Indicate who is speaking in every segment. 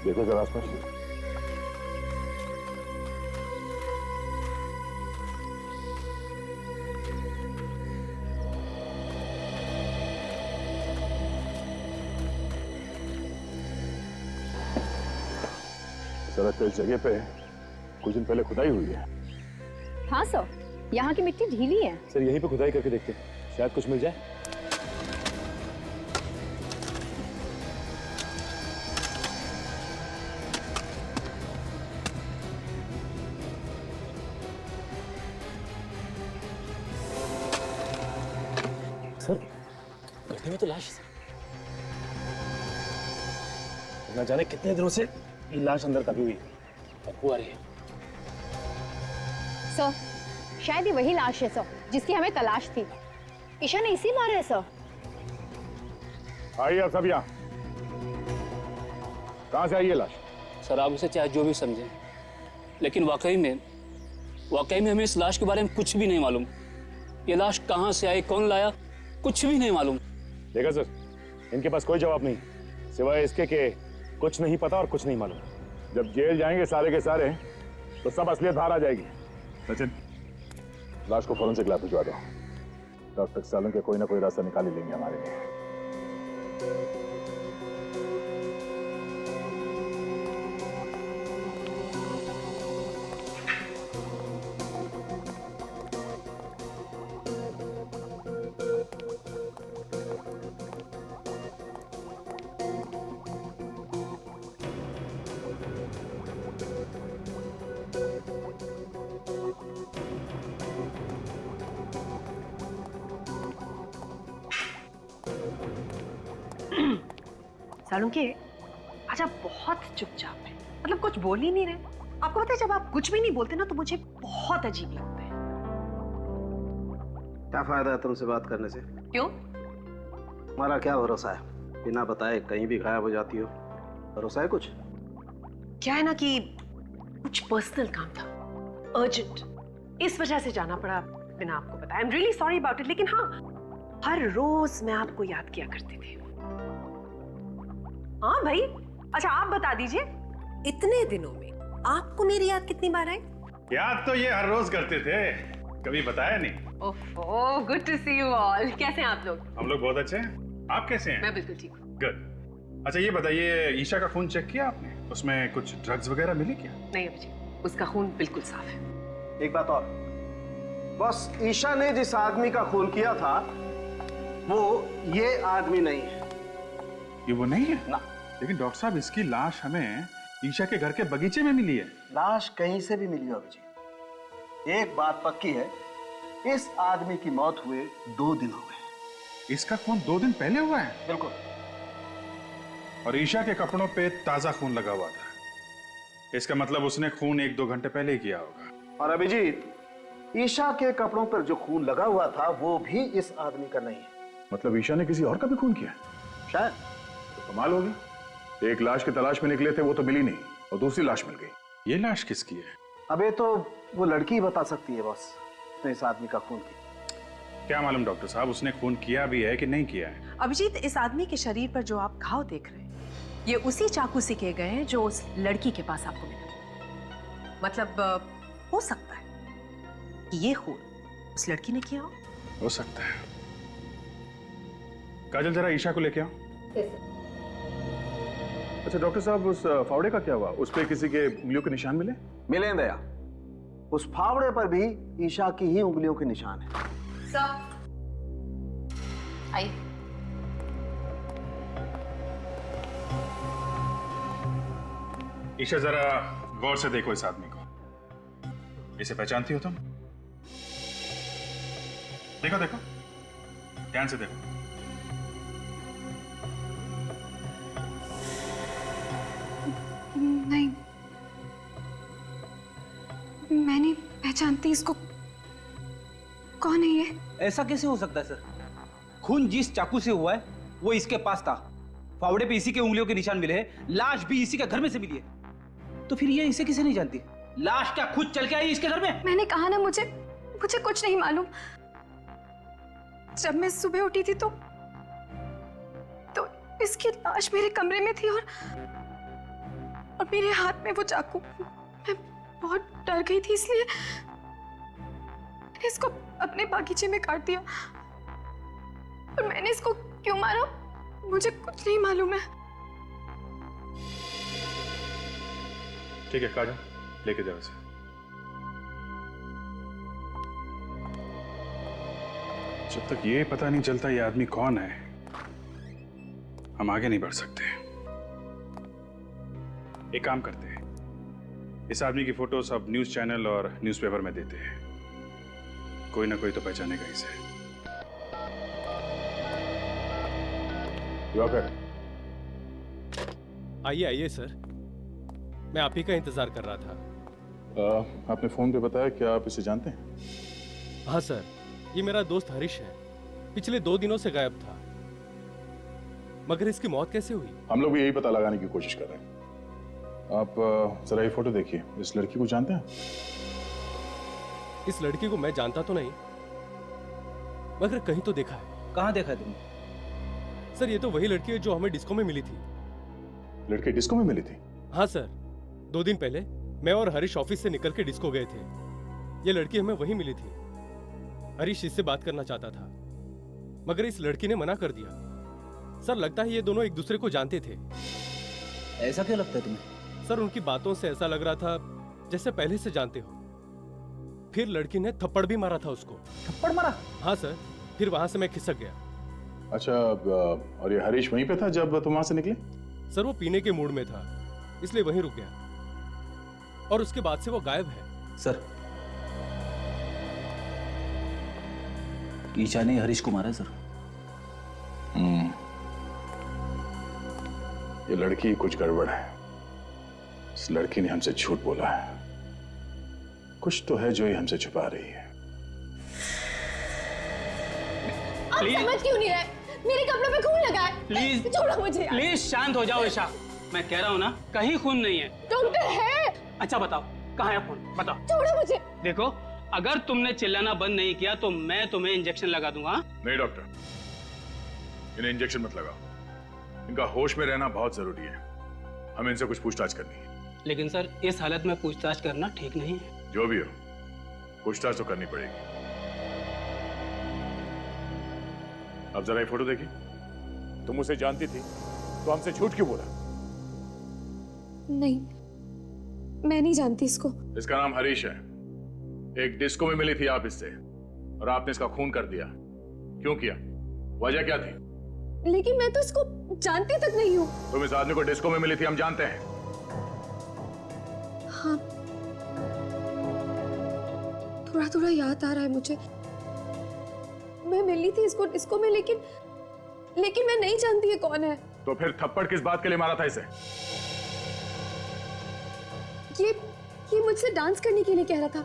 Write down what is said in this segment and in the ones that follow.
Speaker 1: देखो जरा आसपास। सड़क पे इस जगह पे कुछ दिन पहले खुदाई हुई है।
Speaker 2: हाँ सर, यहाँ की मिट्टी ढीली है।
Speaker 3: सर यहीं पे खुदाई करके देखते हैं, शायद कुछ मिल जाए। सर गड्ढे में तो लाश है। ना जाने कितने दिनों से ये लाश अंदर दबी हुई है, बदबू आ रही है।
Speaker 2: सर शायद ये वही लाश है सर जिसकी हमें तलाश थी। ईशा ने इसी मारा है सर।
Speaker 1: आइए आप सब यहाँ। कहाँ से आई है लाश?
Speaker 4: सर आप उसे चाहे जो भी समझें, लेकिन वाकई में हमें इस लाश के बारे में कुछ भी नहीं मालूम। ये लाश कहाँ से आई, कौन लाया, कुछ भी नहीं मालूम।
Speaker 3: देखा सर, इनके पास कोई जवाब नहीं सिवाय इसके कि कुछ नहीं पता और कुछ नहीं मालूम।
Speaker 1: जब जेल जाएंगे सारे के सारे तो सब असलियत बाहर आ जाएगी। सचिन, लाश को फॉरेंसिक लैब भिजवा दो। डॉक्टर सालों के कोई ना कोई रास्ता निकाल ही लेंगे हमारे लिए।
Speaker 5: सालुंके, आज आप बहुत चुपचाप हैं, मतलब कुछ बोल ही नहीं रहे। आपको पता है जब आप कुछ भी नहीं बोलते ना तो मुझे बहुत अजीब लगता है।
Speaker 6: क्या फायदा है तुमसे बात करने से?
Speaker 5: क्यों?
Speaker 6: हमारा क्या भरोसा है, बिना बताए कहीं भी गायब हो जाती हो। भरोसा है कुछ?
Speaker 5: क्या है ना कि कुछ पर्सनल काम था, अर्जेंट, इस वजह से जाना पड़ा बिना आपको बताया। I am really sorry about it. लेकिन हाँ, हर रोज मैं आपको याद किया करती थी। हाँ भाई, अच्छा आप बता दीजिए, इतने दिनों में आपको मेरी याद कितनी बार आई?
Speaker 7: याद तो ये हर रोज करते थे, कभी बताया नहीं।
Speaker 5: ओहो, good to see you all. कैसे हैं आप लोग?
Speaker 7: हम लोग बहुत अच्छे हैं, आप कैसे हैं?
Speaker 5: मैं बिल्कुल ठीक हूँ।
Speaker 7: गुड। अच्छा ये बताइए, ईशा का खून चेक किया आपने? उसमें कुछ ड्रग्स वगैरह मिले क्या?
Speaker 5: नहीं अभिजीत, उसका खून बिल्कुल साफ है।
Speaker 6: एक बात और, बस ईशा ने जिस आदमी का खून किया था वो ये आदमी नहीं है।
Speaker 7: ये वो नहीं है
Speaker 6: ना।
Speaker 7: लेकिन डॉक्टर साहब, इसकी लाश हमें ईशा के घर के बगीचे में मिली है।
Speaker 6: लाश कहीं से भी मिली हो अभिजीत। एक बात पक्की है, इस आदमी की मौत हुए 2 दिन हो गए।
Speaker 7: इसका खून 2 दिन पहले हुआ है?
Speaker 6: बिल्कुल।
Speaker 7: और ईशा के कपड़ों पे ताजा खून लगा हुआ था। इसका मतलब उसने खून 1-2 घंटे पहले ही किया होगा।
Speaker 6: और अभिजीत, ईशा के कपड़ों पर जो खून लगा हुआ था वो भी इस आदमी का नहीं है।
Speaker 1: मतलब ईशा ने किसी और का भी खून किया?
Speaker 6: शायद।
Speaker 1: तो कमाल होगी, एक लाश की तलाश में निकले थे, वो तो मिली नहीं और दूसरी लाश मिल गई।
Speaker 7: ये लाश किसकी है?
Speaker 6: अबे तो वो लड़की ही बता सकती है बॉस, तो इस आदमी का खून किया।
Speaker 7: क्या मालूम डॉक्टर साहब, उसने खून किया भी है कि नहीं किया है?
Speaker 5: अभिजीत, इस आदमी के शरीर पर जो आप घाव देख रहे हैं, ये उसी चाकू से किए गए हैं जो उस लड़की के पास आपको मिला। मतलब हो सकता है कि ये खून उस लड़की ने किया
Speaker 7: हो सकता है। काजल, जरा ईशा को लेके आओ।
Speaker 1: अच्छा डॉक्टर साहब, उस फावड़े का क्या हुआ? उस पे किसी के उंगलियों के निशान मिले?
Speaker 6: मिले दया, उस फावड़े पर भी ईशा की ही उंगलियों के निशान है।
Speaker 2: सर आइए।
Speaker 7: ईशा, जरा गौर से देखो इस आदमी को। इसे पहचानती हो तुम? देखो देखो, ध्यान से देखो।
Speaker 8: नहीं, मैं नहीं पहचानती इसको। कौन है ये?
Speaker 9: ऐसा कैसे हो सकता है सर? खून जिस चाकू से हुआ है वो इसके पास था, फावड़े पे इसी के उंगलियों के निशान मिले हैं, लाश भी इसी के घर में से मिली है। तो फिर ये इसे किसे नहीं जानती? लाश क्या खुद चल के आई इसके घर में?
Speaker 8: मैंने कहा ना, मुझे कुछ नहीं मालूम। जब मैं सुबह उठी थी तो इसकी लाश मेरे कमरे में थी और और मेरे हाथ में वो चाकू। मैं बहुत डर गई थी, इसलिए मैंने इसको अपने बागीचे में काट दिया। और मैंने इसको क्यों मारा मुझे कुछ नहीं मालूम है।
Speaker 7: ठीक है काजल, लेके जाओ इसे। जब तक ये पता नहीं चलता ये आदमी कौन है, हम आगे नहीं बढ़ सकते। एक काम करते हैं, इस आदमी की फोटो सब न्यूज चैनल और न्यूज़पेपर में देते हैं, कोई ना कोई तो पहचानेगा इसे।
Speaker 10: आइए आइए सर, मैं आप ही का इंतजार कर रहा था।
Speaker 1: आपने फोन पे बताया, क्या आप इसे जानते हैं?
Speaker 10: हाँ सर, ये मेरा दोस्त हरीश है, पिछले 2 दिनों से गायब था। मगर इसकी मौत कैसे हुई?
Speaker 1: हम लोग भी यही पता लगाने की कोशिश कर रहे हैं। आप जरा ये फोटो देखिए, इस लड़की को जानते हैं?
Speaker 10: इस लड़की को मैं जानता तो नहीं, मगर कहीं तो देखा है।
Speaker 9: कहाँ देखा है तुमने?
Speaker 10: सर ये तो वही लड़की है जो हमें डिस्को में मिली थी।
Speaker 1: लड़की डिस्को में मिली थी?
Speaker 10: हाँ सर, 2 दिन पहले मैं और हरीश ऑफिस से निकल के डिस्को गए थे। ये लड़की हमें वहीं मिली थी। हरीश इससे बात करना चाहता था, मगर इस लड़की ने मना कर दिया। सर लगता है ये दोनों एक दूसरे को जानते थे।
Speaker 9: ऐसा क्यों लगता है तुम्हें?
Speaker 10: सर उनकी बातों से ऐसा लग रहा था जैसे पहले से जानते हो। फिर लड़की ने थप्पड़ भी मारा था उसको।
Speaker 9: थप्पड़ मारा?
Speaker 10: हाँ सर, फिर वहां से मैं खिसक गया।
Speaker 1: अच्छा, और ये हरीश वहीं पे था जब तुम वहां से निकले?
Speaker 10: सर वो पीने के मूड में था, इसलिए वहीं रुक गया, और उसके बाद से वो गायब है।
Speaker 9: सर, ईशा ने हरीश को मारा है सर।
Speaker 1: ये लड़की कुछ गड़बड़ है। इस लड़की ने हमसे झूठ बोला है। कुछ तो है जो ये हमसे छुपा रही है।
Speaker 2: आप समझ क्यों नहीं रहे? मेरे कपड़ों पे खून लगा है।
Speaker 4: प्लीज
Speaker 2: छोड़ो मुझे यार।
Speaker 4: प्लीज शांत हो जाओ ईशा, मैं कह रहा हूँ ना कहीं खून नहीं है।
Speaker 2: डॉक्टर है।
Speaker 4: अच्छा बताओ कहाँ है खून, बताओ।
Speaker 2: छोड़ो मुझे।
Speaker 4: देखो अगर तुमने चिल्लाना बंद नहीं किया तो मैं तुम्हें इंजेक्शन लगा दूंगा।
Speaker 1: नहीं डॉक्टर, इन्हें इंजेक्शन मत लगाओ। इनका होश में रहना बहुत जरूरी है। हमें इनसे कुछ पूछताछ करनी है।
Speaker 4: लेकिन सर इस हालत में पूछताछ करना ठीक नहीं है।
Speaker 1: जो भी हो, पूछताछ तो करनी पड़ेगी। अब जरा ये फोटो देखिए।
Speaker 3: तुम उसे जानती थी तो हमसे झूठ क्यों बोला?
Speaker 8: नहीं, मैं नहीं जानती इसको।
Speaker 1: इसका नाम हरीश है। एक डिस्को में मिली थी आप इससे, और आपने इसका खून कर दिया। क्यों किया? वजह क्या थी?
Speaker 8: लेकिन मैं तो इसको जानती तक नहीं हूँ।
Speaker 1: तुम इस आदमी को डिस्को में मिली थी, हम जानते हैं।
Speaker 8: हाँ, थोड़ा थोड़ा याद आ रहा है मुझे। मैं मिली थी इसको डिस्को में, लेकिन मैं नहीं जानती ये कौन है।
Speaker 1: तो फिर थप्पड़ किस बात के लिए मारा था इसे?
Speaker 8: ये मुझसे डांस करने के लिए कह रहा था।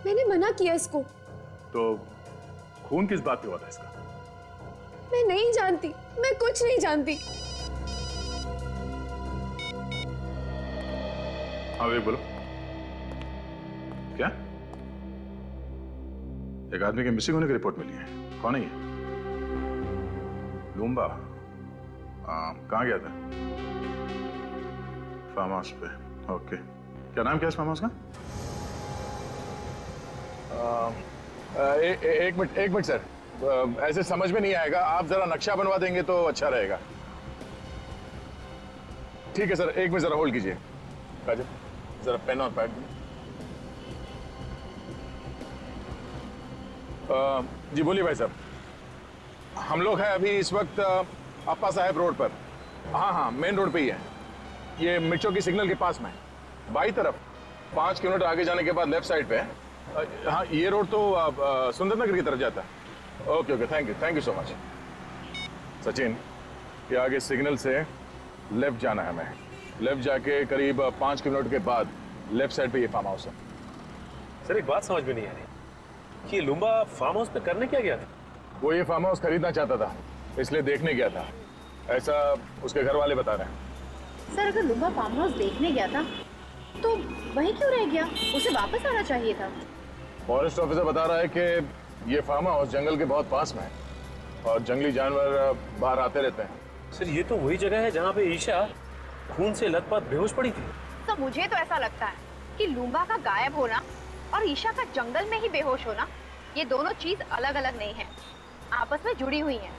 Speaker 8: मैंने मना किया इसको।
Speaker 1: तो खून किस बात पे हुआ था इसका?
Speaker 8: मैं नहीं जानती, मैं कुछ नहीं जानती।
Speaker 1: हाँ बोलो, क्या? एक आदमी के मिसिंग होने की रिपोर्ट मिली है। कौन है ये? लूम्बा? कहाँ गया था? फार्म हाउस पे। ओके, क्या नाम क्या है इस फार्म हाउस का? एक मिनट सर, ऐसे समझ में नहीं आएगा। आप जरा नक्शा बनवा देंगे तो अच्छा रहेगा। ठीक है सर, एक मिनट जरा होल्ड कीजिए। काजल, जरा पेन और पैड। जी बोलिए भाई साहब। हम लोग हैं अभी इस वक्त अप्पा साहब रोड पर। हाँ, मेन रोड पे ही है। ये मिर्चों की सिग्नल के पास में, बाई तरफ 5 किलोमीटर आगे जाने के बाद लेफ्ट साइड पे है। हाँ, ये रोड तो सुंदरनगर की तरफ जाता है। Okay, thank you so much. Sachin, ये आगे सिग्नल से लेफ्ट जाना है हमें। लेफ्ट जाके करीब 5 किलोमीटर के बाद लेफ्ट साइड पे ये फार्म हाउस है।
Speaker 3: सर एक बात समझ में नहीं आ रही कि ये लुम्बा फार्म हाउस पे करने क्या गया था?
Speaker 1: वो ये फार्म हाउस खरीदना चाहता था, इसलिए देखने गया था, ऐसा उसके घर वाले बता रहे हैं।
Speaker 2: सर अगर लुम्बा फार्म हाउस देखने गया था तो वहीं क्यों रह गया? उसे वापस आना चाहिए था।
Speaker 1: फॉरेस्ट ऑफिसर बता रहा है कि ये फार्म हाउस जंगल के बहुत पास में है और जंगली जानवर बाहर आते रहते हैं।
Speaker 3: सर ये तो वही जगह है जहाँ पे ईशा खून से लथपथ बेहोश पड़ी थी।
Speaker 2: तो मुझे तो ऐसा लगता है कि लूम्बा का गायब होना और ईशा का जंगल में ही बेहोश होना, ये दोनों चीज अलग अलग नहीं है, आपस में जुड़ी हुई हैं।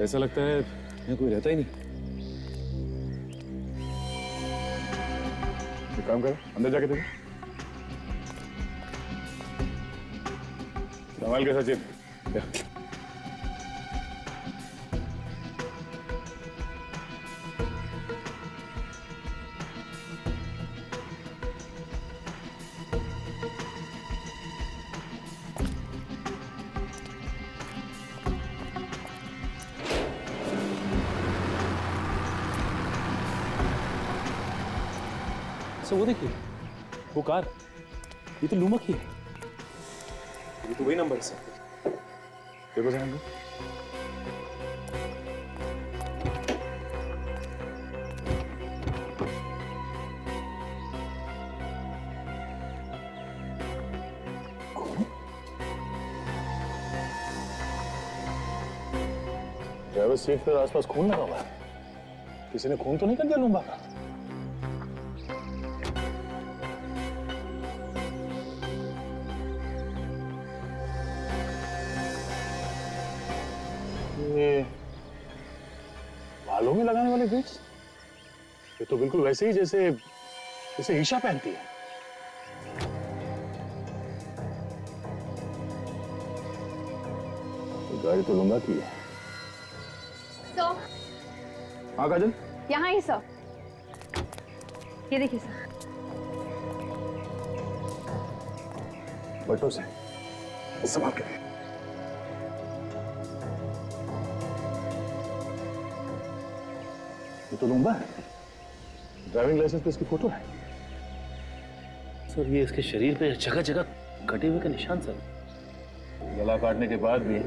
Speaker 3: ऐसा लगता है यहाँ कोई रहता ही नहीं।
Speaker 1: एक काम करो, अंदर जाके देखो। संभाल के सचिन।
Speaker 3: वो देखिए, वो कार, ये तो लूमा की है। ये तो वही नंबर है।
Speaker 1: देखो जरा।
Speaker 3: ड्राइवर सीट पर आसपास खून लगा हुआ है। किसी ने खून तो नहीं कर दिया लूम्बा का? ये बालों में लगाने वाले बीट्स, ये तो बिल्कुल वैसे ही जैसे जैसे ईशा पहनती है। गाड़ी तो लूंगा की है।
Speaker 2: सर,
Speaker 1: हाँ काजल,
Speaker 2: यहाँ ही सर, ये देखिए सर।
Speaker 1: बटो से संभाल के। ये तो लूंबा है, ड्राइविंग लाइसेंस पे इसकी फोटो है।
Speaker 3: सर, ये इसके शरीर पे जगह जगह कटे हुए का निशान सर। गला काटने के बाद भी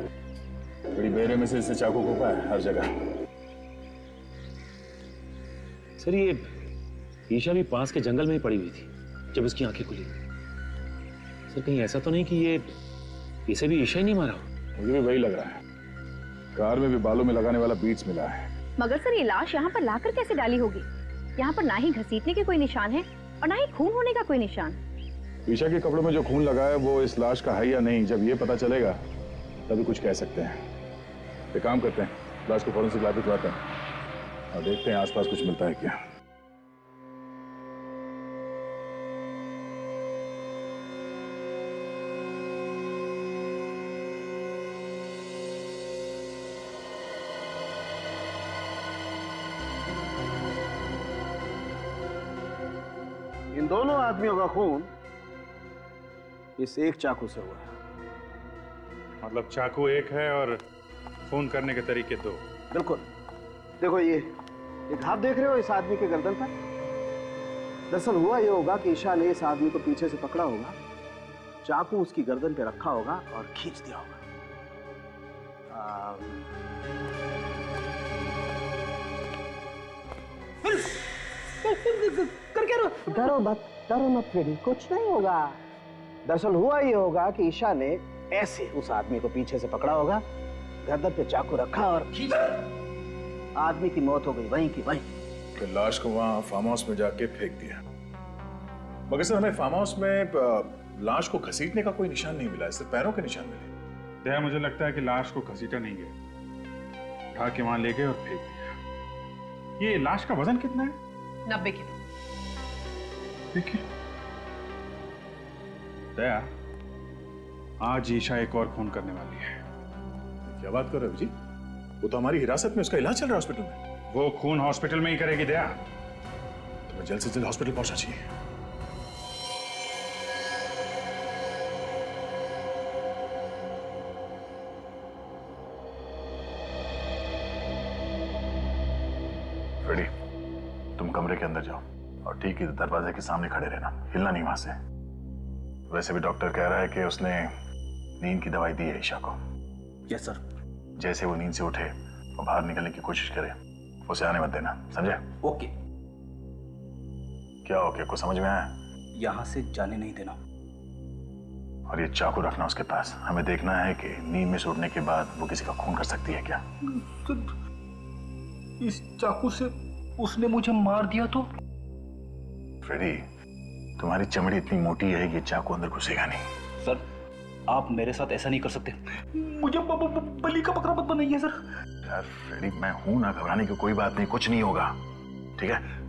Speaker 3: बड़ी बेरे में से इससे चाकू घोंपा है हर जगह। सर, ये ईशा भी पास के जंगल में ही पड़ी हुई थी जब इसकी आंखें खुली। सर, कहीं ऐसा तो नहीं कि ये इसे भी ईशा ही नहीं मारा हो?
Speaker 1: मुझे भी वही लग रहा है। कार में भी बालों में लगाने वाला बीट्स मिला है।
Speaker 2: मगर सर, ये लाश यहाँ पर लाकर कैसे डाली होगी? यहाँ पर ना ही घसीटने के कोई निशान है और ना ही खून होने का कोई निशान।
Speaker 1: ईशा के कपड़ों में जो खून लगा है वो इस लाश का है या नहीं, जब ये पता चलेगा तभी कुछ कह सकते हैं। एक काम करते हैं, लाश को फॉरेंसिक लैब भिजवाते हैं और देखते हैं आसपास कुछ मिलता है क्या।
Speaker 6: इन दोनों आदमियों का खून इस एक चाकू से हुआ है।
Speaker 7: मतलब चाकू एक है और खून करने के तरीके दो।
Speaker 6: बिल्कुल। देखो ये घाव देख रहे हो इस आदमी के गर्दन पर? दरअसल हुआ ये होगा कि ईशा ने इस आदमी को पीछे से पकड़ा होगा, चाकू उसकी गर्दन पे रखा होगा और खींच दिया होगा। कर क्या डरो मत, डरो मत फ्रेडी, कुछ नहीं होगा। दरअसल हुआ ये होगा कि ईशा ने ऐसे उस आदमी को पीछे से पकड़ा होगा, गर्दन पे चाकू रखा और खींच दिया। आदमी की मौत हो गई वहीं की वहीं।
Speaker 1: तो लाश को वहां फार्म हाउस में जाके फेंक दिया। मगर सर, हमें फार्म हाउस में लाश को घसीटने का कोई निशान नहीं मिला, सिर्फ पैरों के निशान मिले।
Speaker 7: दया, मुझे लगता है कि लाश को घसीटा नहीं गया, उठा के वहां ले गए और फेंक दिया। ये लाश का वजन कितना है?
Speaker 5: 90 किलो।
Speaker 7: देखिए दया, आज ईशा एक और खून करने वाली है।
Speaker 1: क्या बात कर रहे हो जी? वो तो हमारी हिरासत में, उसका इलाज चल रहा है हॉस्पिटल में।
Speaker 7: वो खून हॉस्पिटल में ही करेगी दया।
Speaker 1: तो मैं जल्द से जल्द हॉस्पिटल पहुंचना चाहिए। फ्रेडी, तुम कमरे के अंदर जाओ और ठीक इस दरवाजे के सामने खड़े रहना, हिलना नहीं वहां से। वैसे भी डॉक्टर कह रहा है कि उसने नींद की दवाई दी है ईशा को।
Speaker 6: Yes sir.
Speaker 1: जैसे वो नींद से उठे और बाहर निकलने की कोशिश करे, उसे आने मत देना, समझे?
Speaker 9: ओके।
Speaker 1: क्या ओके? कुछ समझ में आया?
Speaker 9: यहां से जाने नहीं देना।
Speaker 1: और ये चाकू रखना उसके पास। हमें देखना है कि नींद में सोने के बाद वो किसी का खून कर सकती है क्या।
Speaker 9: इस चाकू से उसने मुझे मार दिया तो?
Speaker 1: फ्रेडी, तुम्हारी चमड़ी इतनी मोटी है कि चाकू अंदर घुसेगा नहीं।
Speaker 9: सर, आप मेरे साथ ऐसा नहीं कर सकते। मुझे बलि का बकरा मत बनाइए सर।
Speaker 1: यार फ्रेडी, मैं हूं ना, घबराने की कोई बात नहीं, कुछ नहीं होगा, ठीक है?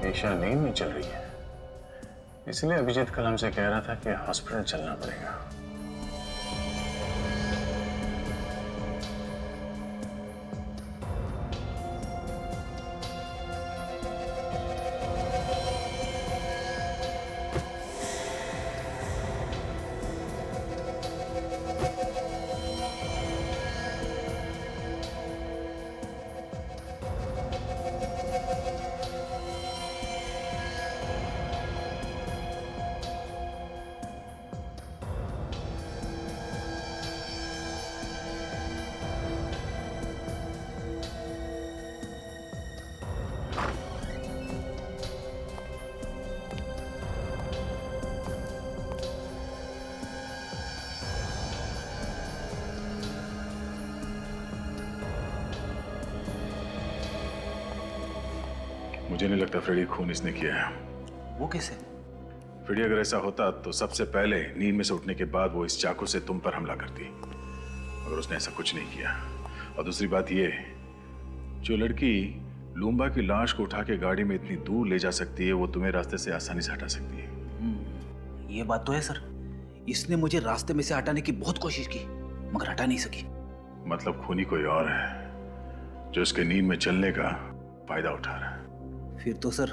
Speaker 1: ईशा नींद में चल रही है, इसलिए अभिजीत कल हमसे कह रहा था कि हॉस्पिटल चलना पड़ेगा। मुझे नहीं लगता फ्रेडी खून इसने किया है।
Speaker 9: वो कैसे?
Speaker 1: फ्रेडी, अगर ऐसा होता तो सबसे पहले नींद में से उठने के बाद वो इस चाकू से तुम पर हमला करती, मगर उसने ऐसा कुछ नहीं किया। और दूसरी बात ये, जो लड़की लूम्बा की लाश को उठा के गाड़ी में इतनी दूर ले जा सकती है, वो तुम्हें रास्ते से आसानी से हटा सकती है।
Speaker 9: ये बात तो है सर। इसने मुझे रास्ते में से हटाने की बहुत कोशिश की, मगर हटा नहीं सकी।
Speaker 1: मतलब खूनी कोई और है जो इसके नींद में चलने का फायदा उठा रहा है।
Speaker 9: फिर तो सर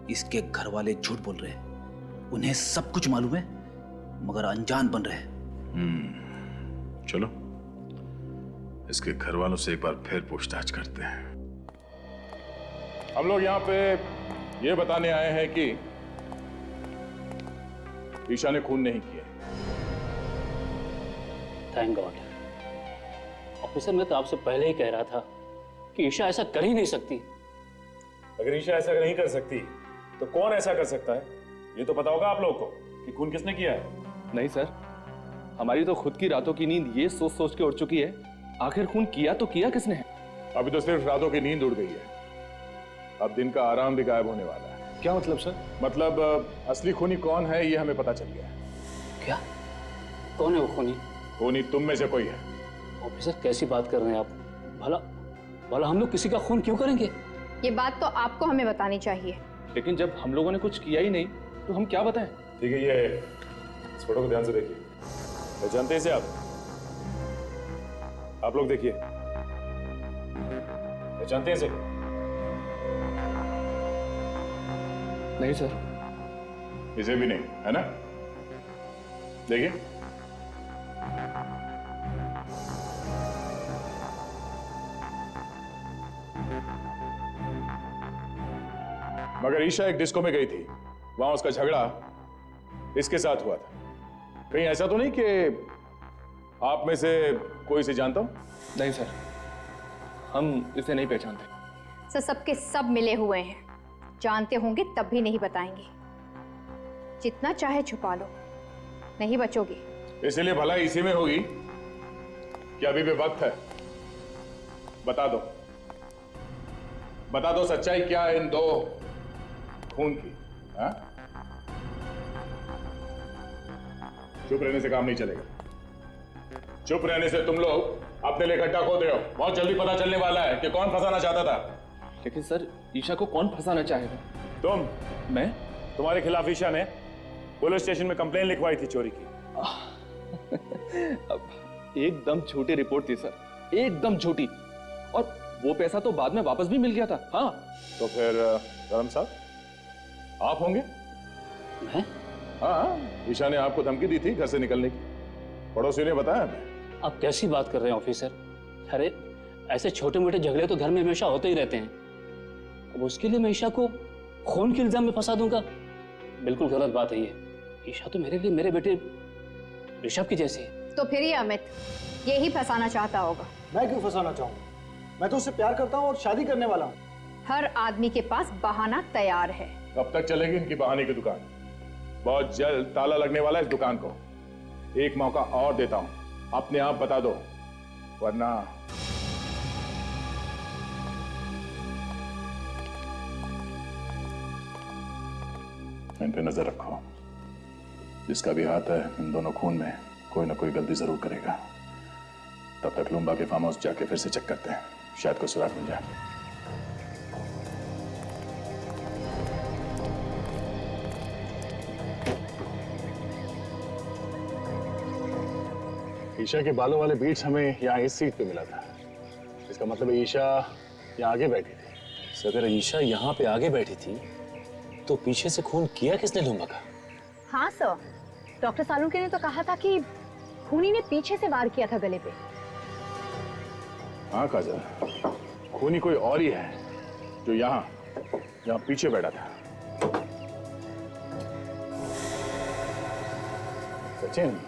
Speaker 9: इसके घर वाले झूठ बोल रहे हैं। उन्हें सब कुछ मालूम है, मगर अनजान बन रहे हैं।
Speaker 1: चलो इसके घर वालों से एक बार फिर पूछताछ करते हैं। हम लोग यहाँ पे ये बताने आए हैं कि ईशा ने खून नहीं किया।
Speaker 4: Thank God. ऑफिसर, मैं तो आपसे पहले ही कह रहा था कि ईशा ऐसा कर ही नहीं सकती।
Speaker 3: अगर ईशा ऐसा नहीं कर सकती तो कौन ऐसा कर सकता है, ये तो पता होगा आप लोगों को कि खून किसने किया है।
Speaker 10: नहीं सर, हमारी तो खुद की रातों की नींद ये सोच सोच के उड़ चुकी है, आखिर खून किया तो किया किसने है।
Speaker 1: अभी तो सिर्फ रातों की नींद उड़ गई है, अब दिन का आराम भी गायब होने वाला है।
Speaker 10: क्या मतलब सर?
Speaker 1: मतलब असली खूनी कौन है ये हमें पता चल गया है।
Speaker 4: क्या? कौन है वो खूनी?
Speaker 1: खूनी तुम में से कोई है।
Speaker 4: ऑफिसर, कैसी बात कर रहे हैं आप? भला भला हम लोग किसी का खून क्यों करेंगे?
Speaker 2: ये बात तो आपको हमें बतानी चाहिए।
Speaker 11: लेकिन जब हम लोगों ने कुछ किया ही नहीं तो हम क्या बताएं?
Speaker 1: ठीक है, ये इस फोटो को ध्यान से देखिए। पहचानते हैं इसे आप लोग देखिए, पहचानते हैं इसे?
Speaker 11: नहीं सर।
Speaker 1: इसे भी नहीं, है ना? देखिए, मगर ईशा एक डिस्को में गई थी, वहां उसका झगड़ा इसके साथ हुआ था। कहीं ऐसा तो नहीं कि आप में से कोई इसे जानता हो?
Speaker 11: नहीं सर, हम इसे नहीं पहचानते।
Speaker 2: सर सबके सब मिले हुए हैं, जानते होंगे तब भी नहीं बताएंगे। जितना चाहे छुपा लो, नहीं बचोगे।
Speaker 1: इसलिए भलाई इसी में होगी कि अभी भी वक्त है। बता दो, बता दो सच्चाई क्या है इन दो खून की? हाँ? चुप रहने से काम नहीं चलेगा। चुप रहने से तुम लोग अपने लिए गड्ढा खोद रहे हो। बहुत जल्दी पता चलने वाला है कि कौन फंसाना चाहता था।
Speaker 11: लेकिन सर, ईशा को कौन फंसाना चाहेगा?
Speaker 1: तुम।
Speaker 11: मैं?
Speaker 1: तुम्हारे खिलाफ ईशा ने पुलिस स्टेशन में कंप्लेन लिखवाई थी चोरी की।
Speaker 11: अब एकदम झूठी रिपोर्ट थी सर, एकदम झूठी। और वो पैसा तो बाद में वापस भी मिल गया था। हाँ।
Speaker 1: तो फिर धर्म साहब आप होंगे?
Speaker 4: मैं?
Speaker 1: हाँ, ईशा ने आपको धमकी दी थी घर से निकलने की, पड़ोसी ने बताया हमें।
Speaker 4: आप कैसी बात कर रहे हैं ऑफिसर? अरे ऐसे छोटे मोटे झगड़े तो घर में हमेशा होते ही रहते हैं। अब उसके लिए मैं ईशा को खून के इल्जाम में फंसा दूंगा? बिल्कुल गलत बात है ये। ईशा तो मेरे लिए मेरे बेटे ऋषभ की जैसी है।
Speaker 2: तो फिर ये अमित यही फंसाना चाहता होगा।
Speaker 6: मैं क्यों फंसाना चाहूंगा? मैं तो उससे प्यार करता हूँ और शादी करने वाला हूँ।
Speaker 2: हर आदमी के पास बहाना तैयार है।
Speaker 1: कब तक चलेगी इनकी बहाने की दुकान? बहुत जल्द ताला लगने वाला है इस दुकान को। एक मौका और देता हूं, अपने आप बता दो, वरना इन पे नजर रखो। जिसका भी हाथ है इन दोनों खून में, कोई ना कोई गलती जरूर करेगा। तब तक लुम्बा के फार्म हाउस जाके फिर से चेक करते हैं, शायद कोई सुराग मिल जाए। ईशा के बालों वाले बीट्स हमें यहाँ इस सीट पे मिला था। इसका मतलब ईशा यहाँ आगे बैठी थी।
Speaker 3: सर अगर ईशा यहाँ पे आगे बैठी थी तो पीछे से खून किया किसने लुम्बा का?
Speaker 2: हाँ सर, डॉक्टर सालुंके ने तो कहा था कि खूनी ने पीछे से वार किया था गले पे।
Speaker 1: हाँ काजल, खूनी कोई और ही है जो यहाँ पीछे बैठा था। सचिन,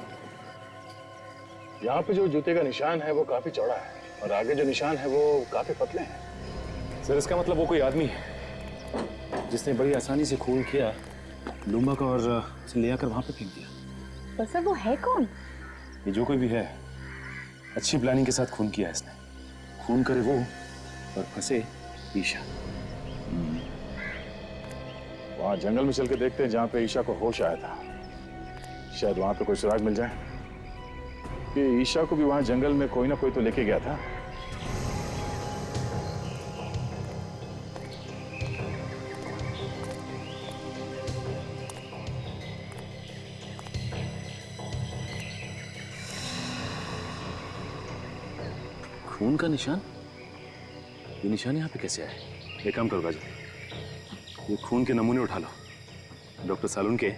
Speaker 1: यहाँ पे जो जूते का निशान है वो काफी चौड़ा है और आगे जो निशान है वो काफी पतले हैं।
Speaker 3: सर इसका मतलब वो कोई आदमी है जिसने बड़ी आसानी से खून किया लुम्बा का और उसे ले आकर वहां पे फेंक दिया।
Speaker 2: पर सर वो है कौन?
Speaker 3: ये जो कोई भी है, अच्छी प्लानिंग के साथ खून किया है इसने। खून करे वो और फंसे ईशा।
Speaker 1: वहां जंगल में चल के देखते हैं जहां पे ईशा को होश आया था। शायद वहां पे कोई सुराग मिल जाए कि ईशा को भी वहां जंगल में कोई ना कोई तो लेके गया था।
Speaker 3: खून का निशान? ये निशान यहाँ पे कैसे आए? एक काम करो बाजी, ये खून के नमूने उठा लो। डॉक्टर सालुंके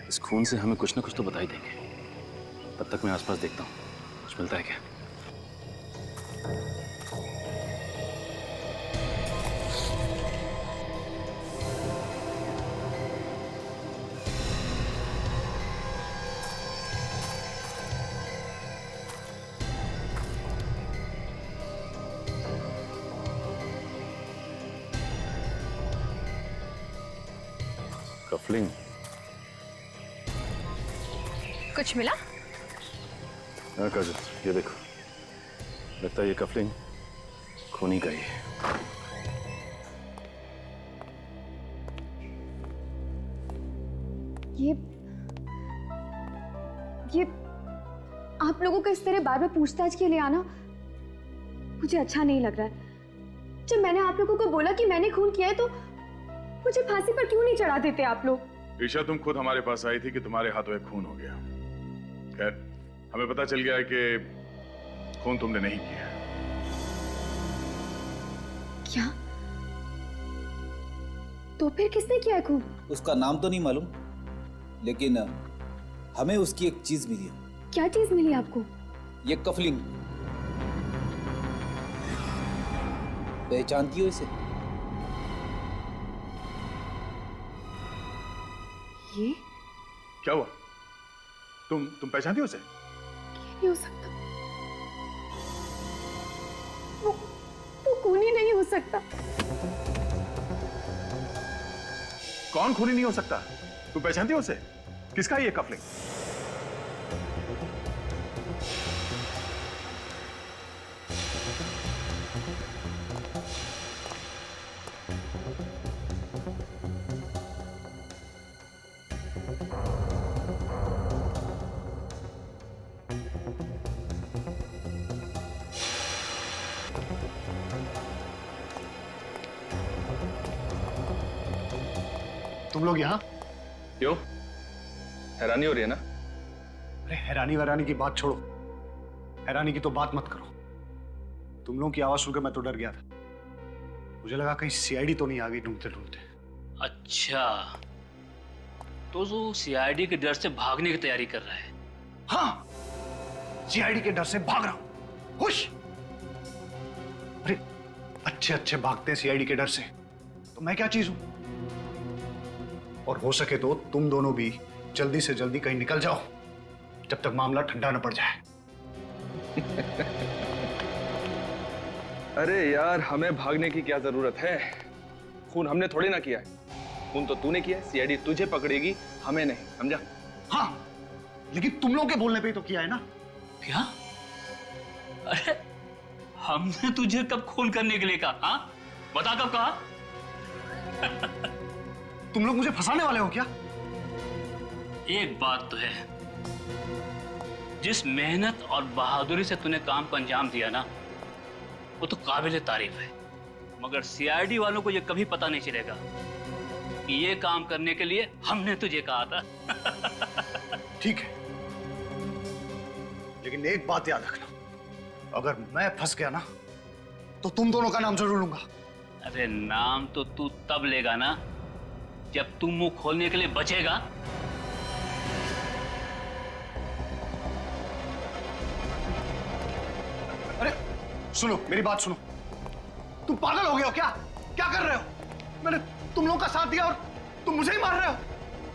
Speaker 3: इस खून से हमें कुछ ना कुछ तो बता ही देंगे। तब तक मैं आसपास देखता हूँ कुछ मिलता है क्या। कफलिंग
Speaker 2: कुछ मिला?
Speaker 3: हाँ काजल, ये देखो, लगता है ये कफलिंग खूनी का ही है।
Speaker 8: ये आप लोगों का इस तरह बार बार पूछताछ के लिए आना मुझे अच्छा नहीं लग रहा है। जब मैंने आप लोगों को बोला कि मैंने खून किया है तो मुझे फांसी पर क्यों नहीं चढ़ा देते आप लोग?
Speaker 1: ईशा, तुम खुद हमारे पास आई थी कि तुम्हारे हाथों एक खून हो गया। खैर, हमें पता चल गया है कि खून तुमने नहीं किया।
Speaker 8: क्या? तो फिर किसने किया है खून?
Speaker 9: उसका नाम तो नहीं मालूम, लेकिन हमें उसकी एक चीज मिली है।
Speaker 8: क्या चीज मिली आपको?
Speaker 9: ये कफलिंग। पहचानती हो इसे?
Speaker 8: ये
Speaker 1: क्या हुआ? तुम पहचानती हो उसे?
Speaker 8: नहीं हो सकता, वो खून ही नहीं हो सकता।
Speaker 1: कौन खूनी नहीं हो सकता? तुम पहचानती हो उसे? किसका है ये कफलिंग?
Speaker 12: तुम लोग यहाँ?
Speaker 11: क्यों? हैरानी हो रही है ना?
Speaker 12: अरे हैरानी वैरानी की बात छोड़ो, हैरानी की तो बात मत करो। तुम लोगों की आवाज सुनकर मैं तो डर गया था। मुझे लगा कहीं सीआईडी तो नहीं आ गई ढूंढते ढूंढते।
Speaker 4: अच्छा, तो जो सीआईडी के डर से भागने की तैयारी कर रहा है?
Speaker 12: हाँ, सीआईडी के डर से भाग रहा हूं। खुश? अरे अच्छे अच्छे भागते हैं सीआईडी के डर से, तो मैं क्या चीज हूं? और हो सके तो तुम दोनों भी जल्दी से जल्दी कहीं निकल जाओ जब तक मामला ठंडा न पड़ जाए।
Speaker 11: अरे यार, हमें भागने की क्या जरूरत है? खून हमने थोड़ी ना किया है। खून तो तूने किया है। सीआईडी तुझे पकड़ेगी, हमें नहीं, समझा?
Speaker 12: हाँ, लेकिन तुम लोगों के बोलने पे ही तो किया है ना।
Speaker 4: क्या? अरे हमने तुझे कब खून करने के लिए कहा? हाँ, बता कब कहा?
Speaker 12: तुम लोग मुझे फंसाने वाले हो क्या?
Speaker 4: एक बात तो है, जिस मेहनत और बहादुरी से तूने काम को अंजाम दिया ना, वो तो काबिल तारीफ है। मगर सीआईडी वालों को ये कभी पता नहीं चलेगा कि ये काम करने के लिए हमने तुझे कहा था।
Speaker 12: ठीक है, लेकिन एक बात याद रखना, अगर मैं फंस गया ना तो तुम दोनों का नाम जरूर लूंगा।
Speaker 4: अरे नाम तो तू तब लेगा ना जब तू मुंह खोलने के लिए बचेगा।
Speaker 12: अरे सुनो, मेरी बात सुनो। तुम पागल हो गए हो क्या? क्या कर रहे हो? मैंने तुम लोगों का साथ दिया और तुम मुझे ही मार रहे हो।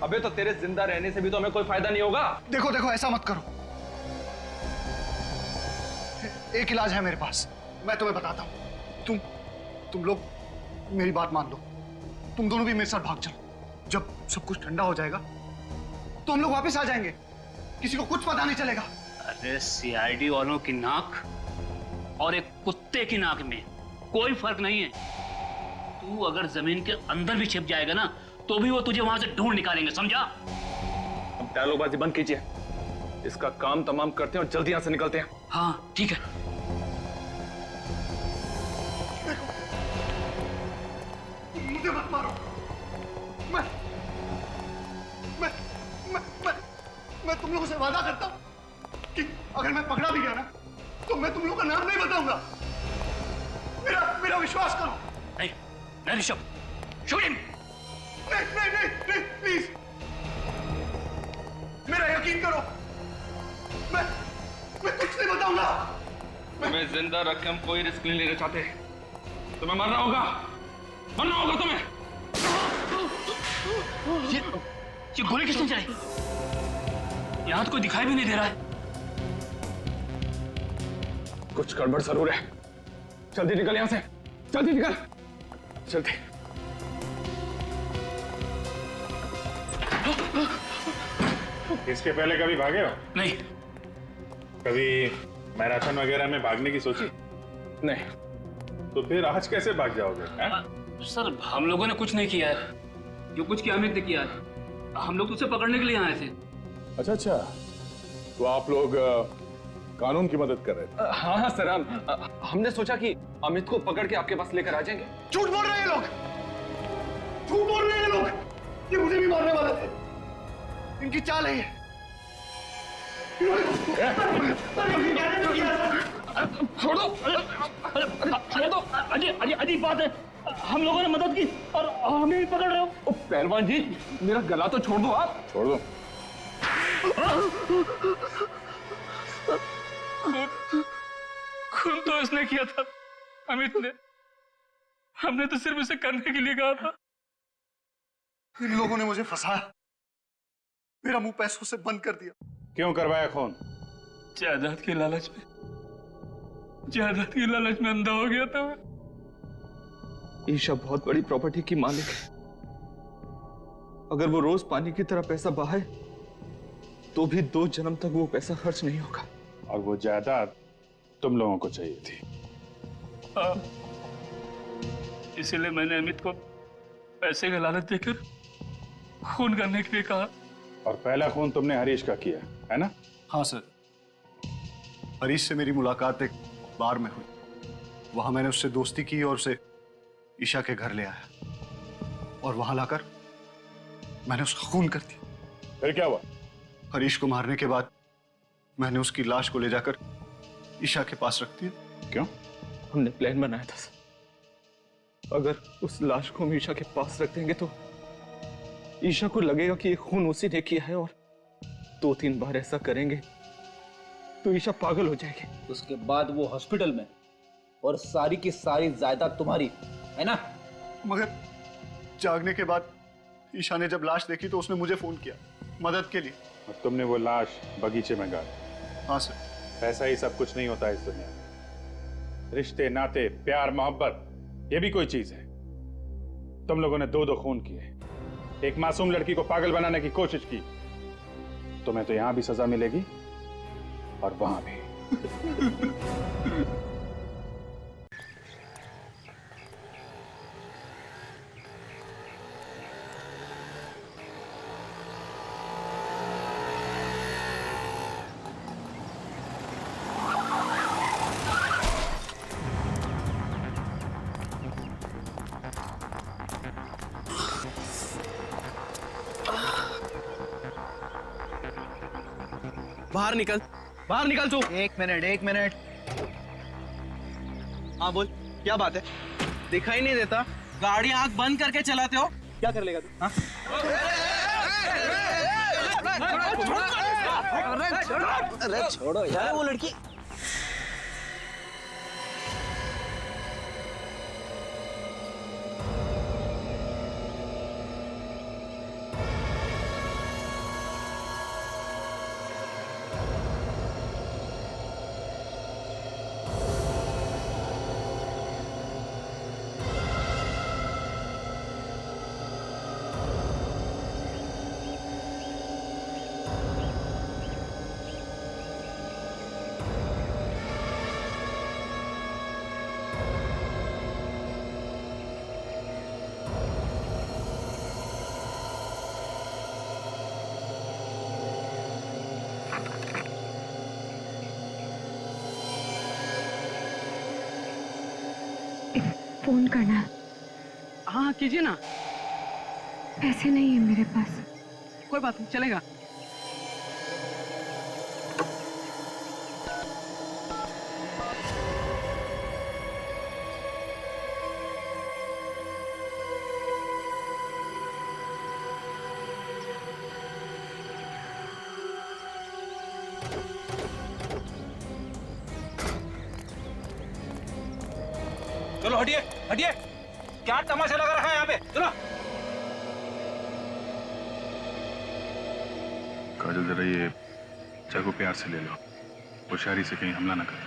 Speaker 11: अबे तो तेरे जिंदा रहने से भी तो हमें कोई फायदा नहीं होगा।
Speaker 12: देखो देखो, ऐसा मत करो। एक इलाज है मेरे पास, मैं तुम्हें बताता हूं। तुम लोग मेरी बात मान लो, तुम दोनों भी मेरे साथ भाग चलो। जब सब कुछ ठंडा हो जाएगा तो हम लोग वापस आ जाएंगे, किसी को कुछ पता नहीं चलेगा।
Speaker 4: अरे सीआईडी वालों की नाक और एक कुत्ते की नाक में कोई फर्क नहीं है। तू अगर जमीन के अंदर भी छिप जाएगा ना तो भी वो तुझे वहां से ढूंढ निकालेंगे, समझा?
Speaker 11: अब डायलॉगबाजी बंद कीजिए, इसका काम तमाम करते हैं और जल्दी यहां से निकलते हैं।
Speaker 4: हाँ ठीक है।
Speaker 12: मुझे मत मारो। मैं तुम लोगों से वादा करता हूं कि अगर मैं पकड़ा भी गया ना तो मैं तुम लोगों का नाम नहीं बताऊंगा। मेरा विश्वास करो।
Speaker 4: नहीं ऋषभ, शूट हिम।
Speaker 12: नहीं, प्लीज मेरा यकीन करो। मैं कुछ नहीं बताऊंगा।
Speaker 11: तुम्हें जिंदा रख के हम कोई रिस्क नहीं लेना चाहते। तुम्हें मरना होगा तुम्हें।
Speaker 4: ये गोली किसने चलाई? यहां तो कोई दिखाई भी नहीं दे रहा है।
Speaker 11: कुछ गड़बड़ जरूर है। जल्दी निकल यहां से, जल्दी निकल, जल्दी।
Speaker 7: इसके पहले कभी भागे हो?
Speaker 4: नहीं।
Speaker 7: कभी मैराथन वगैरह में भागने की सोची?
Speaker 11: नहीं।
Speaker 7: तो फिर आज कैसे भाग जाओगे?
Speaker 4: सर हम लोगों ने कुछ नहीं किया है, जो कुछ किया अमित ने किया है। हम लोग तो उसे पकड़ने के लिए आए थे।
Speaker 1: अच्छा, तो आप लोग कानून की मदद कर रहे थे?
Speaker 11: हाँ सर, हमने सोचा कि अमित को पकड़ के आपके पास लेकर आ जाएंगे।
Speaker 12: झूठ बोल रहे हैं लोग, झूठ बोल रहे हैं लोग। ये मुझे भी मारने वाले थे, इनकी चाल है ये।
Speaker 4: छोड़ो, छोड़ो, अजीब बात है। हम लोगों ने मदद की और हमें भी पकड़ रहे हो।
Speaker 11: ओ पहलवान जी, मेरा गला तो छोड़ दो आप।
Speaker 1: छोड़ दो।
Speaker 4: खून तो इसने किया था, अमित ने। हमने तो सिर्फ इसे करने के लिए कहा था।
Speaker 12: इन लोगों ने मुझे फंसाया, मेरा मुंह पैसों से बंद कर दिया।
Speaker 7: क्यों करवाया खून?
Speaker 4: जायदाद के लालच में, जायदाद के लालच में अंधा हो गया था मैं।
Speaker 11: ईशा बहुत बड़ी प्रॉपर्टी की मालिक है। अगर वो रोज पानी की तरह पैसा बहाए तो भी 2 जन्म तक वो पैसा खर्च नहीं होगा।
Speaker 7: और वो जायदाद तुम लोगों को चाहिए थी।
Speaker 4: इसीलिए मैंने अमित को पैसे का लालच देकर खून करने के लिए कहा।
Speaker 7: और पहला खून तुमने हरीश का किया है ना?
Speaker 12: हाँ सर, हरीश से मेरी मुलाकात एक बार में हुई। वहां मैंने उससे दोस्ती की और उसे ईशा के घर ले आया और वहां लाकर मैंने उसका खून कर दिया।
Speaker 7: फिर क्या हुआ?
Speaker 12: हरीश को मारने के बाद मैंने उसकी लाश को ले जाकर ईशा के पास रख दिया।
Speaker 7: क्यों?
Speaker 11: हमने प्लान बनाया था सर, अगर उस लाश को हम ईशा के पास रख देंगे तो ईशा को लगेगा कि ये खून उसी ने किया है, और 2-3 बार ऐसा करेंगे तो ईशा पागल हो जाएगी।
Speaker 9: उसके बाद वो हॉस्पिटल में, और सारी की सारी जायदाद तुम्हारी है ना?
Speaker 12: मगर जागने के बाद ईशा ने जब लाश देखी तो उसने मुझे फोन किया मदद के लिए।
Speaker 7: और तुमने वो लाश बगीचे में गाड़ी?
Speaker 12: हाँ सर।
Speaker 7: ऐसा ही सब कुछ नहीं होता इस दुनिया में। रिश्ते, नाते, प्यार, मोहब्बत, ये भी कोई चीज है। तुम लोगों ने 2 खून किए, एक मासूम लड़की को पागल बनाने की कोशिश की। तुम्हें तो यहां भी सजा मिलेगी और वहां भी।
Speaker 9: बाहर निकल, बाहर निकल तू। एक मिनट। हाँ बोल, क्या बात है? दिखाई नहीं देता? गाड़ी आंख बंद करके चलाते हो, क्या कर लेगा तू? हाँ? अरे छोड़ो यार वो लड़की।
Speaker 8: फोन करना है।
Speaker 9: हाँ कीजिए ना।
Speaker 8: पैसे नहीं है मेरे पास।
Speaker 9: कोई बात नहीं, चलेगा। चलो हटिए, हटिए। क्या तमाशा लगा रखा है यहाँ पे? चलो।
Speaker 7: काजल, जरा ये चाकू प्यार से ले लो, होशियारी से कहीं हमला ना कर।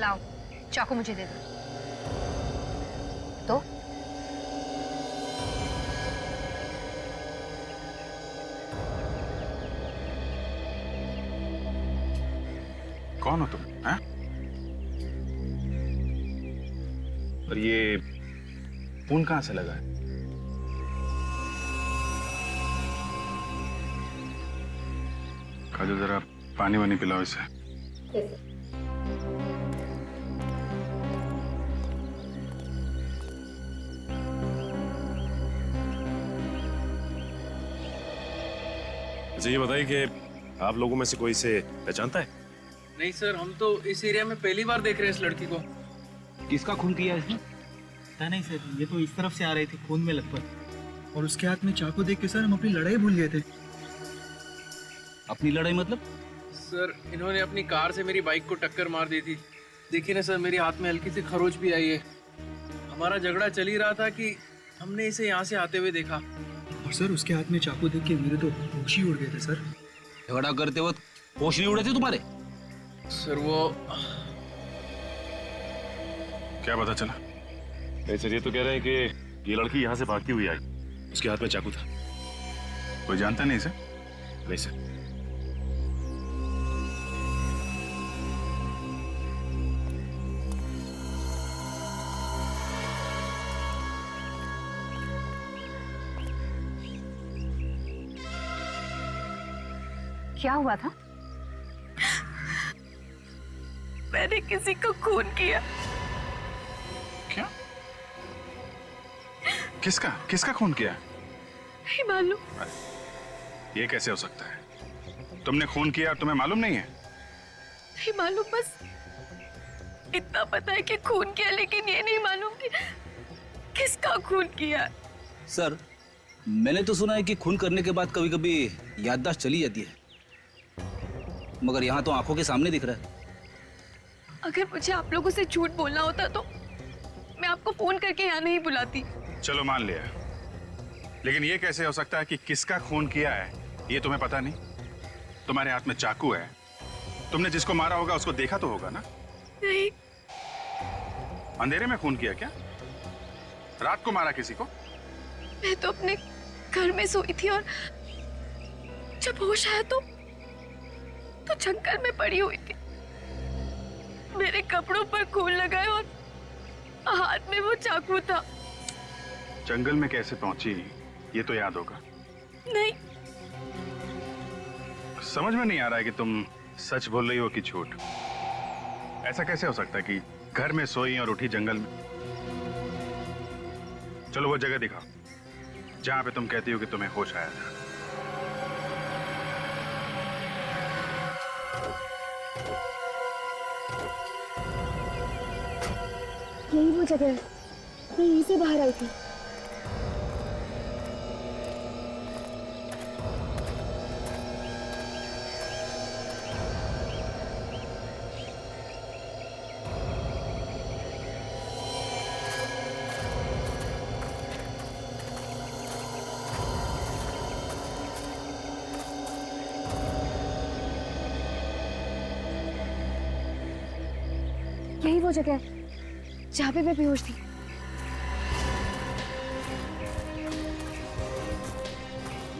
Speaker 2: लाओ, चाकू मुझे दे दो। तो
Speaker 7: कौन हो तुम? हैं? और ये खून कहां से लगा है? काजल, जरा पानी वानी पिलाओ इसे।
Speaker 3: अच्छा ये बताइए कि आप लोगों में से कोई इसे पहचानता है?
Speaker 13: नहीं सर, हम तो इस एरिया में पहली बार देख रहे हैं इस लड़की को।
Speaker 9: किसका खून किया इसने?
Speaker 14: पता नहीं सर, ये तो इस तरफ से आ रही थी खून में लथपथ, और उसके हाथ में चाकू देख के सर हम अपनी लड़ाई भूल गए थे।
Speaker 9: अपनी लड़ाई मतलब?
Speaker 13: सर इन्होंने अपनी कार से मेरी बाइक को टक्कर मार दी थी। देखिए ना सर, मेरे हाथ में हल्की सी खरोच भी आई है। हमारा झगड़ा चल ही रहा था कि हमने इसे यहाँ से आते हुए देखा।
Speaker 14: और सर उसके हाथ में चाकू देख के मेरे तो होश ही उड़ गए थे सर।
Speaker 9: झगड़ा करते वक्त होश नहीं उड़े थे तुम्हारे?
Speaker 13: सर वो
Speaker 3: क्या पता चला? नहीं सर, ये तो कह रहे हैं कि ये लड़की यहाँ से भागती हुई आई, उसके हाथ में चाकू था।
Speaker 7: कोई जानता नहीं इसे?
Speaker 3: नहीं सर।
Speaker 2: क्या हुआ था?
Speaker 5: मैंने किसी को खून किया।
Speaker 7: क्या? किसका किसका खून किया?
Speaker 5: नहीं मालूम।
Speaker 7: ये कैसे हो सकता है? तुमने खून किया और तुम्हें मालूम नहीं है?
Speaker 5: नहीं मालूम, बस इतना पता है कि खून किया, लेकिन ये नहीं मालूम कि किसका खून किया।
Speaker 9: सर मैंने तो सुना है कि खून करने के बाद कभी कभी याददाश्त चली जाती है, मगर यहाँ तो आंखों के सामने दिख रहा है।
Speaker 8: अगर मुझे आप लोगों से झूठ बोलना होता तो मैं आपको फोन करके यहाँ नहीं बुलाती।
Speaker 7: चलो मान लिया, लेकिन ये कैसे हो सकता है कि किसका खून किया है ये तुम्हें पता नहीं? तुम्हारे हाथ में चाकू है, तुमने जिसको मारा होगा उसको देखा तो होगा ना?
Speaker 8: नहीं।
Speaker 7: अंधेरे में खून किया क्या? रात को मारा किसी को?
Speaker 8: मैं तो अपने घर में सोई थी और जब होश आया तो जंगल में पड़ी हुई थी। मेरे कपड़ों पर खून लगा है और हाथ में वो चाकू था।
Speaker 7: जंगल में कैसे पहुंची ये तो याद होगा।
Speaker 8: नहीं।
Speaker 7: समझ में नहीं आ रहा है कि तुम सच बोल रही हो कि झूठ। ऐसा कैसे हो सकता है कि घर में सोई और उठी जंगल में? चलो वो जगह दिखाओ जहां पे तुम कहती हो कि तुम्हें होश आया था।
Speaker 8: यही वो जगह है, मैं यहीं से बाहर आई थी। यही वो जगह है जहाँ पे मैं बेहोश थी।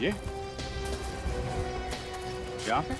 Speaker 7: ये यहाँ पे?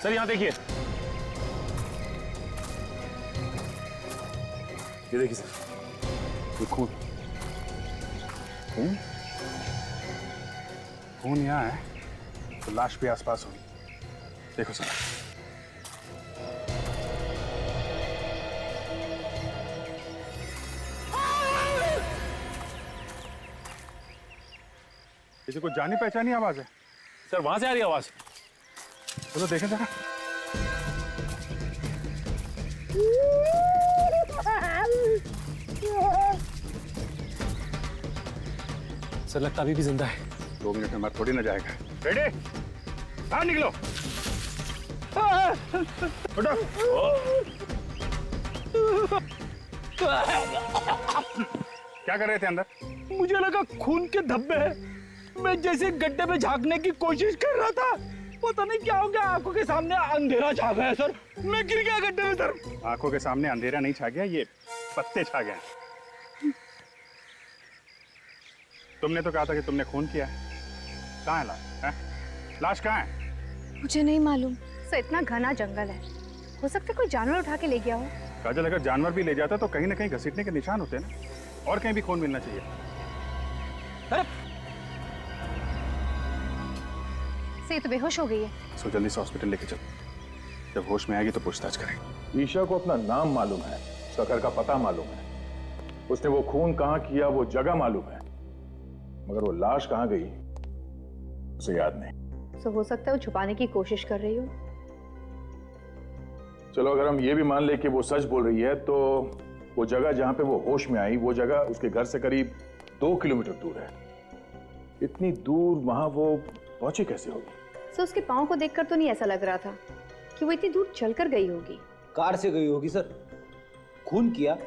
Speaker 3: सर यहाँ देखिए, ये देखिए सर, ये खून।
Speaker 7: खून यहाँ है तो लाश भी आसपास होगी। देखो सर, किसी को जानी पहचानी आवाज है?
Speaker 3: सर वहां से आ रही आवाज।
Speaker 7: चलो देखें जरा।
Speaker 3: सर लगता अभी भी जिंदा है।
Speaker 7: 2 मिनट में मर थोड़ी ना जाएगा। रेडी? बाहर निकलो। उठो। क्या कर रहे थे अंदर?
Speaker 9: मुझे लगा खून के धब्बे हैं। मैं जैसे गड्ढे में झांकने की कोशिश कर रहा था, पता नहीं क्या हो गया, आंखों के सामने अंधेरा छा गया सर। मैं गिर गया गड्ढे में सर।
Speaker 7: आंखों के सामने अंधेरा नहीं छा गया, ये पत्ते छा गए। तुमने तो कहा था कि तुमने खून किया है। कहाँ है लाश? लाश कहाँ है?
Speaker 8: मुझे नहीं मालूम
Speaker 2: सर, इतना घना जंगल है, हो सकता है कोई जानवर उठा के ले गया हो।
Speaker 7: काजल, अगर जानवर भी ले जाता तो कहीं ना कहीं घसीटने के निशान होते हैं ना, और कहीं भी खून मिलना चाहिए।
Speaker 2: से ये तो बेहोश हो गई है।
Speaker 7: सो जल्दी से हॉस्पिटल लेके चलो, जब होश में आएगी तो पूछताछ करेंगे।
Speaker 1: ईशा को अपना नाम मालूम है, उसका घर का पता मालूम है, उसने वो खून कहाँ किया वो जगह मालूम है, मगर वो लाश कहाँ गई उसे याद नहीं।
Speaker 2: तो हो सकता है वो छुपाने की कोशिश कर रही हो।
Speaker 1: चलो अगर हम ये भी मान ले कि वो सच बोल रही है, तो वो जगह जहां पे वो होश में आई, वो जगह उसके घर से करीब 2 किलोमीटर दूर है। इतनी दूर वहां वो पहुंची कैसे होगी?
Speaker 2: सर, उसके पाँव को देखकर तो नहीं ऐसा लग रहा था कि वो इतनी दूर चलकर गई होगी।
Speaker 9: कार से गई होगी सर। खून किया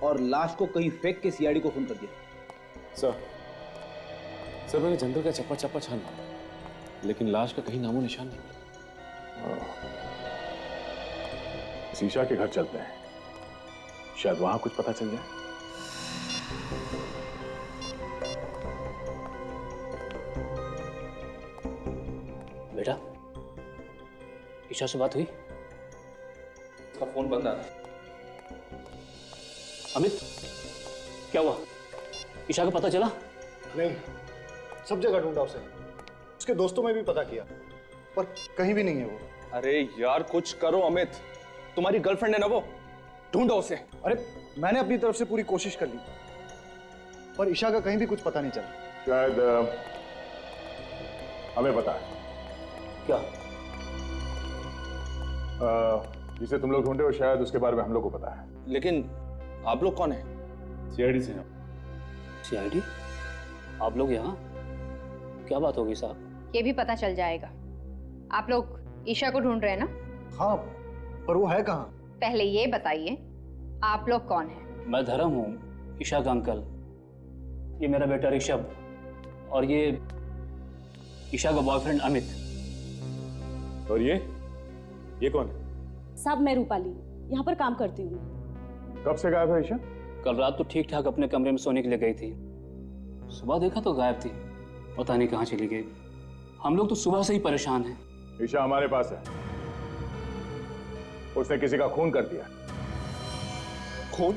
Speaker 9: और लाश को कहीं फेंक के सीआईडी को फोन कर दिया।
Speaker 3: सर मैंने जंगल का चप्पा चप्पा छाना, लेकिन लाश का कहीं नामो निशान नहीं मिला।
Speaker 1: ईशा के घर चलते हैं, शायद वहां कुछ पता चल जाए।
Speaker 4: बेटा, ईशा से बात हुई?
Speaker 11: उसका फोन बंद आ रहा है।
Speaker 4: अमित, क्या हुआ? ईशा का पता चला?
Speaker 12: नहीं, सब जगह ढूंढा उसे, उसके दोस्तों में भी पता किया, पर कहीं भी नहीं है वो।
Speaker 11: अरे यार कुछ करो अमित, तुम्हारी गर्लफ्रेंड है ना वो, ढूंढो उसे।
Speaker 12: अरे मैंने अपनी तरफ से पूरी कोशिश कर ली, पर ईशा का कहीं भी कुछ पता नहीं चला।
Speaker 1: शायद हमें पता है।
Speaker 4: क्या?
Speaker 1: जिसे तुम लोग ढूंढे हो, शायद उसके बारे में हम लोग को पता है।
Speaker 11: लेकिन आप लोग कौन है?
Speaker 3: सीआईडी से हैं।
Speaker 4: सीआईडी? आप लोग यहाँ? क्या बात होगी साहब?
Speaker 2: ये भी पता चल जाएगा। आप लोग ईशा को ढूंढ रहे हैं ना?
Speaker 12: हाँ, पर वो है कहाँ?
Speaker 2: पहले ये बताइए, आप लोग कौन हैं?
Speaker 4: मैं धर्म हूँ, ईशा का अंकल। ये मेरा बेटा ऋषभ, और ये ईशा का बॉयफ्रेंड अमित।
Speaker 3: और ये कौन है?
Speaker 15: साहब, मैं रूपाली, यहाँ पर काम करती हूँ।
Speaker 1: कब से गायब है ईशा?
Speaker 4: कल रात तो ठीक ठाक अपने कमरे में सोने के लिए गई थी, सुबह देखा तो गायब थी, पता नहीं कहाँ चली गई। हम लोग तो सुबह से ही परेशान हैं।
Speaker 1: ईशा हमारे पास है, उसने किसी का खून कर दिया।
Speaker 11: खून?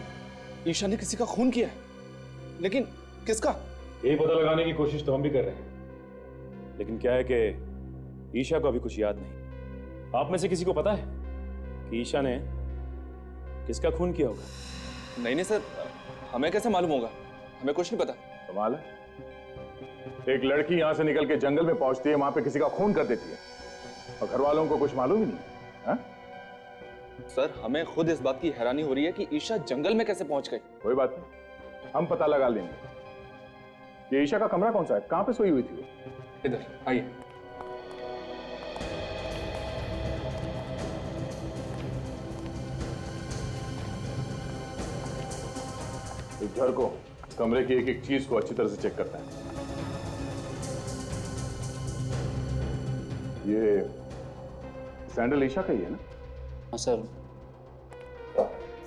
Speaker 11: ईशा ने किसी का खून किया है? लेकिन किसका?
Speaker 3: यही पता लगाने की कोशिश तो हम भी कर रहे हैं, लेकिन क्या है कि ईशा को अभी कुछ याद नहीं। आप में से किसी को पता है कि ईशा ने किसका खून किया होगा?
Speaker 11: नहीं सर, हमें कैसे मालूम होगा? हमें कुछ नहीं पता।
Speaker 1: कमाल है, एक लड़की यहां से निकल के जंगल में पहुंचती है, वहां पे किसी का खून कर देती है, और घर वालों को कुछ मालूम ही नहीं है।
Speaker 11: सर, हमें खुद इस बात की हैरानी हो रही है कि ईशा जंगल में कैसे पहुंच गई।
Speaker 1: कोई बात नहीं, हम पता लगा लेंगे। ये ईशा का कमरा कौन सा है? कहां पे सोई हुई थी वो?
Speaker 11: इधर आइए।
Speaker 1: इस घर को, कमरे की एक एक चीज को अच्छी तरह से चेक करता है। ये सैंडल ईशा का ही है ना?
Speaker 4: हाँ सर।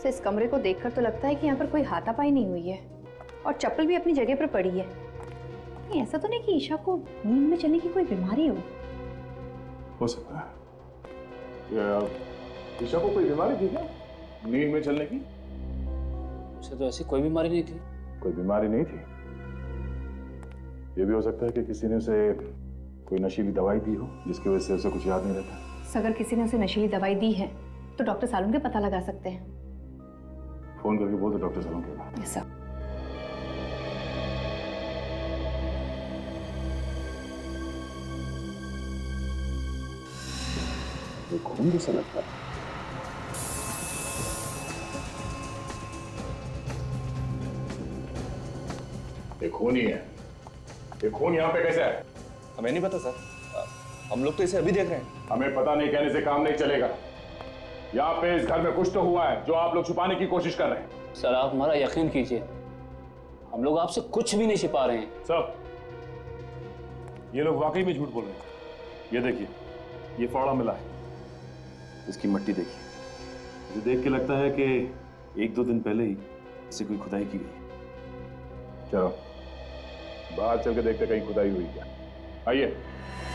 Speaker 2: इस कमरे को देखकर तो लगता है कि यहाँ पर कोई हाथापाई नहीं हुई है, और चप्पल भी अपनी जगह पर पड़ी है। नहीं, ऐसा तो नहीं कि ईशा को नींद में चलने की कोई बीमारी हो
Speaker 1: सकता है। ईशा को कोई बीमारी थी क्या नींद में चलने की?
Speaker 4: उसे तो ऐसी कोई बीमारी नहीं थी।
Speaker 1: कोई बीमारी नहीं थी? ये भी हो सकता है कि किसी ने उसे कोई नशीली दवाई दी हो, जिसकी वजह से उसे कुछ याद नहीं रहता।
Speaker 2: अगर किसी ने उसे नशीली दवाई दी है तो डॉक्टर सालून के पता लगा सकते हैं।
Speaker 1: फोन करके बोल दो डॉक्टर सालून के पास।
Speaker 2: Yes sir.
Speaker 1: ये खून जैसा लगता है। ये खून ही है। ये खून यहाँ पे कैसे है?
Speaker 11: हमें नहीं पता सर, हम लोग तो इसे अभी देख रहे हैं।
Speaker 1: हमें पता नहीं कहने से काम नहीं चलेगा। यहाँ पे इस घर में कुछ तो हुआ है जो आप लोग छुपाने की कोशिश कर रहे हैं।
Speaker 4: सर आप हमारा यकीन कीजिए, हम लोग आपसे कुछ भी नहीं छिपा रहे हैं।
Speaker 3: सब ये लोग वाकई में झूठ बोल रहे हैं। ये देखिए, ये फावड़ा मिला है, इसकी मट्टी देखिए। मुझे देख के लगता है कि 1-2 दिन पहले ही इससे कोई खुदाई की गई।
Speaker 1: चलो बाहर चल के देखते कहीं खुदाई हुई क्या। आइए।